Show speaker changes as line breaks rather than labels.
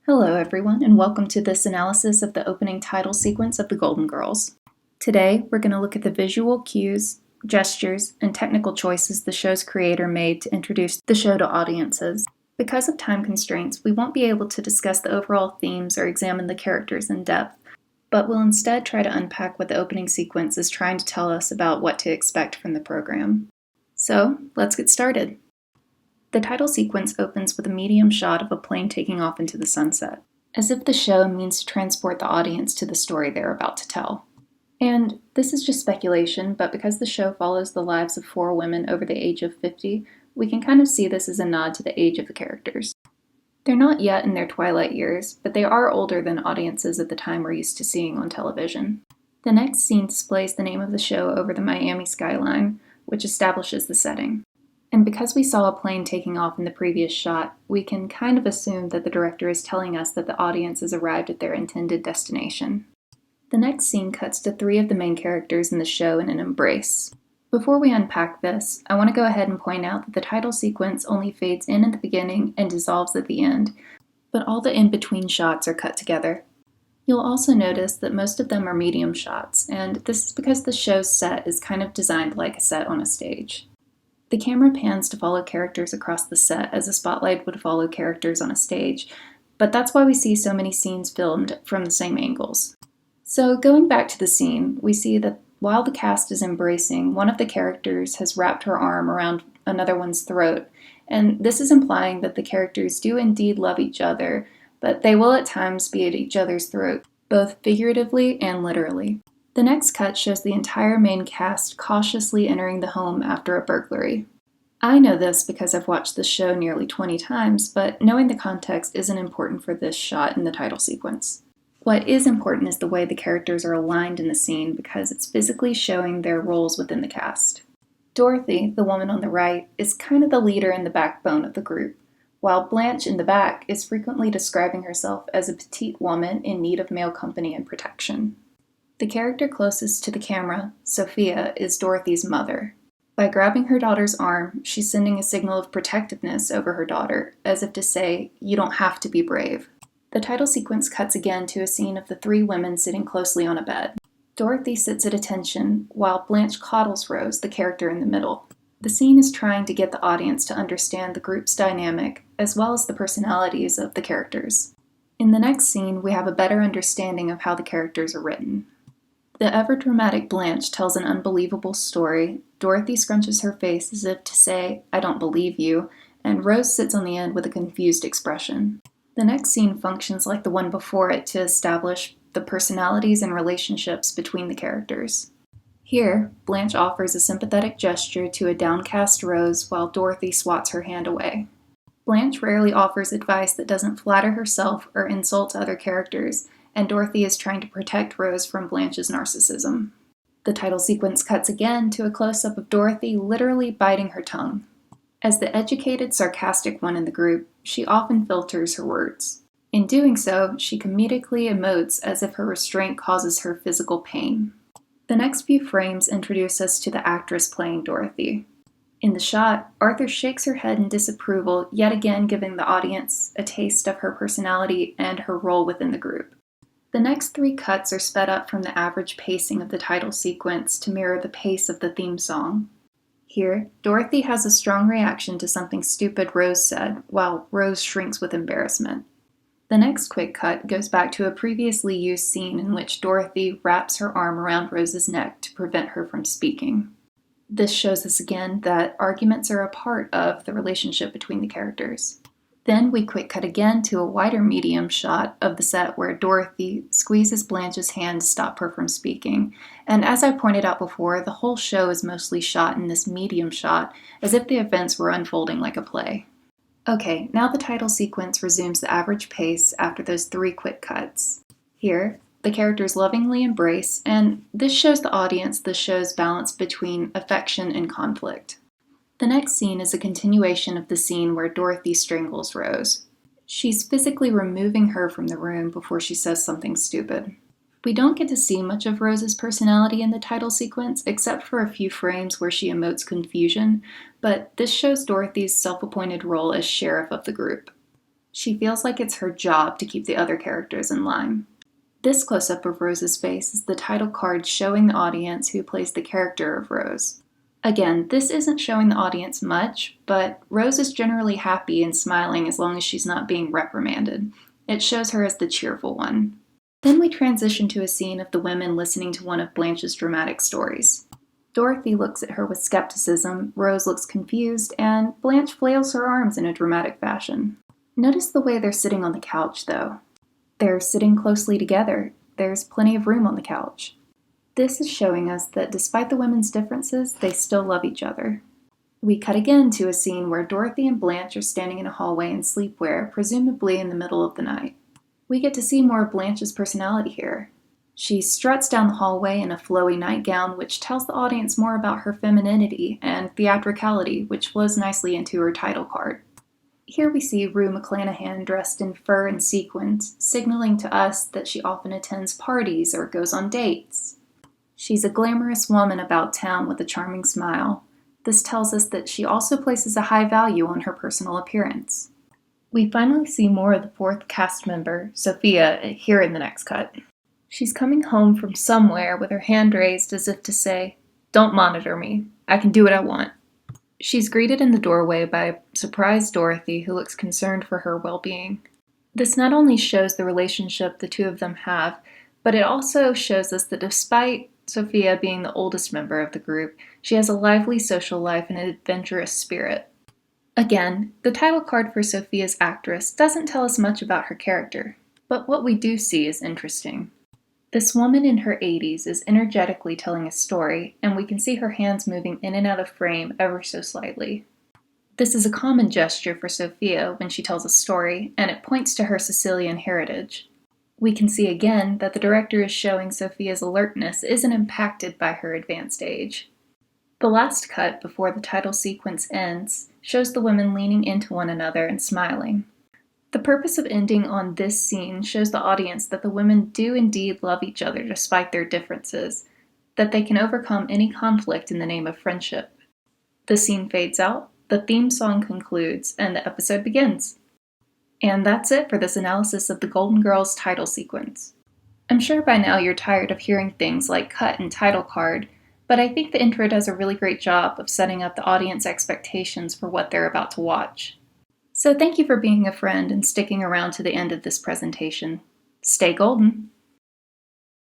Hello everyone, and welcome to this analysis of the opening title sequence of The Golden Girls. Today, we're going to look at the visual cues, gestures, and technical choices the show's creator made to introduce the show to audiences. Because of time constraints, we won't be able to discuss the overall themes or examine the characters in depth, but we'll instead try to unpack what the opening sequence is trying to tell us about what to expect from the program. So, let's get started. The title sequence opens with a medium shot of a plane taking off into the sunset, as if the show means to transport the audience to the story they're about to tell. And this is just speculation, but because the show follows the lives of 4 women over the age of 50, we can kind of see this as a nod to the age of the characters. They're not yet in their twilight years, but they are older than audiences at the time we're used to seeing on television. The next scene displays the name of the show over the Miami skyline, which establishes the setting. And because we saw a plane taking off in the previous shot, we can kind of assume that the director is telling us that the audience has arrived at their intended destination. The next scene cuts to 3 of the main characters in the show in an embrace. Before we unpack this, I want to go ahead and point out that the title sequence only fades in at the beginning and dissolves at the end, but all the in-between shots are cut together. You'll also notice that most of them are medium shots, and this is because the show's set is kind of designed like a set on a stage. The camera pans to follow characters across the set as a spotlight would follow characters on a stage, but that's why we see so many scenes filmed from the same angles. So going back to the scene, we see that while the cast is embracing, one of the characters has wrapped her arm around another one's throat, and this is implying that the characters do indeed love each other, but they will at times be at each other's throat, both figuratively and literally. The next cut shows the entire main cast cautiously entering the home after a burglary. I know this because I've watched this show nearly 20 times, but knowing the context isn't important for this shot in the title sequence. What is important is the way the characters are aligned in the scene because it's physically showing their roles within the cast. Dorothy, the woman on the right, is kind of the leader and the backbone of the group, while Blanche in the back is frequently describing herself as a petite woman in need of male company and protection. The character closest to the camera, Sophia, is Dorothy's mother. By grabbing her daughter's arm, she's sending a signal of protectiveness over her daughter, as if to say, "You don't have to be brave." The title sequence cuts again to a scene of the 3 women sitting closely on a bed. Dorothy sits at attention, while Blanche coddles Rose, the character in the middle. The scene is trying to get the audience to understand the group's dynamic, as well as the personalities of the characters. In the next scene, we have a better understanding of how the characters are written. The ever-dramatic Blanche tells an unbelievable story, Dorothy scrunches her face as if to say, "I don't believe you," and Rose sits on the end with a confused expression. The next scene functions like the one before it to establish the personalities and relationships between the characters. Here, Blanche offers a sympathetic gesture to a downcast Rose while Dorothy swats her hand away. Blanche rarely offers advice that doesn't flatter herself or insult other characters, and Dorothy is trying to protect Rose from Blanche's narcissism. The title sequence cuts again to a close-up of Dorothy literally biting her tongue. As the educated, sarcastic one in the group, she often filters her words. In doing so, she comedically emotes as if her restraint causes her physical pain. The next few frames introduce us to the actress playing Dorothy. In the shot, Arthur shakes her head in disapproval, yet again giving the audience a taste of her personality and her role within the group. The next 3 cuts are sped up from the average pacing of the title sequence to mirror the pace of the theme song. Here, Dorothy has a strong reaction to something stupid Rose said, while Rose shrinks with embarrassment. The next quick cut goes back to a previously used scene in which Dorothy wraps her arm around Rose's neck to prevent her from speaking. This shows us again that arguments are a part of the relationship between the characters. Then we quick cut again to a wider medium shot of the set where Dorothy squeezes Blanche's hand to stop her from speaking. And as I pointed out before, the whole show is mostly shot in this medium shot, as if the events were unfolding like a play. Okay, now the title sequence resumes the average pace after those 3 quick cuts. Here, the characters lovingly embrace, and this shows the audience the show's balance between affection and conflict. The next scene is a continuation of the scene where Dorothy strangles Rose. She's physically removing her from the room before she says something stupid. We don't get to see much of Rose's personality in the title sequence, except for a few frames where she emotes confusion, but this shows Dorothy's self-appointed role as sheriff of the group. She feels like it's her job to keep the other characters in line. This close-up of Rose's face is the title card showing the audience who plays the character of Rose. Again, this isn't showing the audience much, but Rose is generally happy and smiling as long as she's not being reprimanded. It shows her as the cheerful one. Then we transition to a scene of the women listening to one of Blanche's dramatic stories. Dorothy looks at her with skepticism, Rose looks confused, and Blanche flails her arms in a dramatic fashion. Notice the way they're sitting on the couch, though. They're sitting closely together. There's plenty of room on the couch. This is showing us that despite the women's differences, they still love each other. We cut again to a scene where Dorothy and Blanche are standing in a hallway in sleepwear, presumably in the middle of the night. We get to see more of Blanche's personality here. She struts down the hallway in a flowy nightgown, which tells the audience more about her femininity and theatricality, which flows nicely into her title card. Here we see Rue McClanahan dressed in fur and sequins, signaling to us that she often attends parties or goes on dates. She's a glamorous woman about town with a charming smile. This tells us that she also places a high value on her personal appearance. We finally see more of the fourth cast member, Sophia, here in the next cut. She's coming home from somewhere with her hand raised as if to say, "Don't monitor me. I can do what I want." She's greeted in the doorway by surprised Dorothy, who looks concerned for her well-being. This not only shows the relationship the two of them have, but it also shows us that despite Sophia being the oldest member of the group, she has a lively social life and an adventurous spirit. Again, the title card for Sophia's actress doesn't tell us much about her character, but what we do see is interesting. This woman in her 80s is energetically telling a story, and we can see her hands moving in and out of frame ever so slightly. This is a common gesture for Sophia when she tells a story, and it points to her Sicilian heritage. We can see again that the director is showing Sophia's alertness isn't impacted by her advanced age. The last cut before the title sequence ends shows the women leaning into one another and smiling. The purpose of ending on this scene shows the audience that the women do indeed love each other despite their differences, that they can overcome any conflict in the name of friendship. The scene fades out, the theme song concludes, and the episode begins. And that's it for this analysis of the Golden Girls title sequence. I'm sure by now you're tired of hearing things like cut and title card, but I think the intro does a really great job of setting up the audience expectations for what they're about to watch. So thank you for being a friend and sticking around to the end of this presentation. Stay golden!